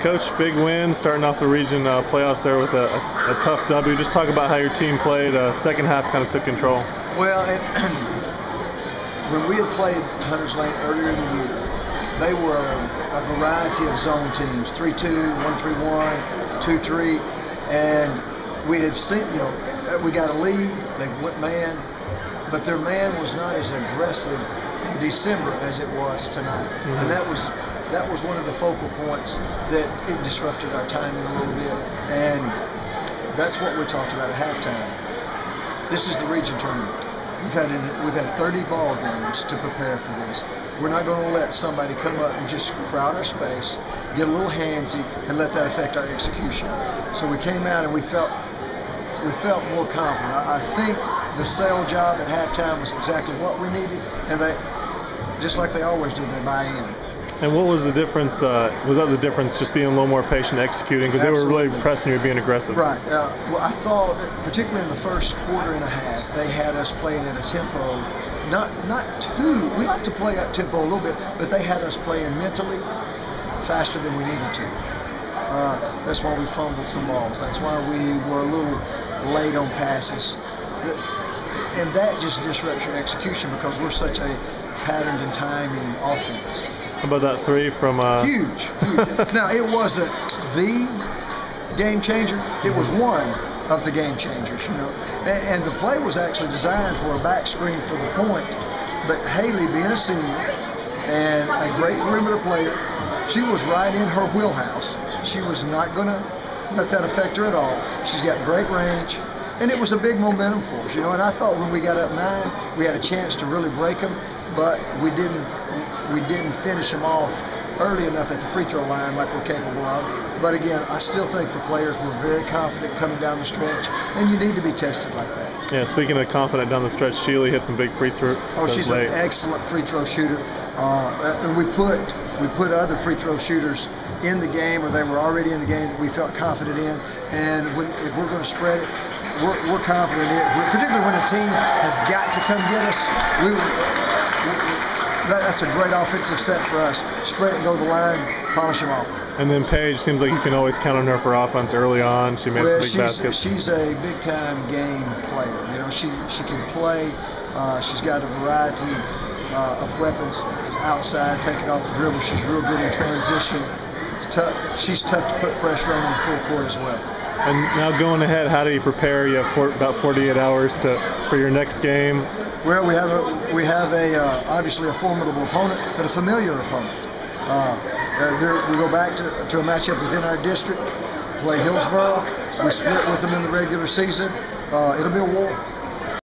Coach, big win, starting off the region playoffs there with a tough W. Just talk about how your team played. Second half kind of took control. Well, when we had played Hunters Lane earlier in the year, they were a variety of zone teams, 3-2, 1-3-1, 2-3, and we had seen, we got a lead, they went man, but their man was not as aggressive in December as it was tonight. Mm-hmm. And that was one of the focal points that it disrupted our timing a little bit. And that's what we talked about at halftime. This is the region tournament. We've had 30 ball games to prepare for this. We're not going to let somebody come up and just crowd our space, get a little handsy, and let that affect our execution. So we came out and we felt more confident. I think the sale job at halftime was exactly what we needed, and they, just like they always do, they buy in. And what was the difference? Was that the difference, just being a little more patient executing? Because they were really pressing you, being aggressive. Right. Well, I thought, particularly in the first quarter and a half, they had us playing at a tempo, not too. We like to play up tempo a little bit, but they had us playing mentally faster than we needed to. That's why we fumbled some balls. That's why we were a little late on passes. And that just disrupts your execution because we're such a patterned and timing offense. How about that three from huge. Now, it wasn't the game changer. It was one of the game changers, And the play was actually designed for a back screen for the point. But Haley, being a senior and a great perimeter player, she was right in her wheelhouse. She was not going to let that affect her at all. She's got great range. And it was a big momentum for us, And I thought when we got up 9, we had a chance to really break them, but we didn't finish them off early enough at the free throw line like we're capable of. But again, I still think the players were very confident coming down the stretch, and you need to be tested like that. Yeah, speaking of confident down the stretch, Sheely hit some big free throws. Oh, she's an excellent free throw shooter. And we put other free throw shooters in the game, or they were already in the game that we felt confident in. And if we're going to spread it, we're confident in it, particularly when a team has got to come get us. That's a great offensive set for us. Spread it, go to the line, polish them off. And then Paige, seems like you can always count on her for offense early on. She made some big baskets. She's a big-time game player. She can play. She's got a variety of weapons outside, take it off the dribble. She's real good in transition. She's tough to put pressure on the full court as well. And now going ahead, how do you prepare? You have about 48 hours for your next game. Well, we have obviously a formidable opponent, but a familiar opponent. We go back to a matchup within our district, play Hillsboro. We split with them in the regular season. It'll be a war.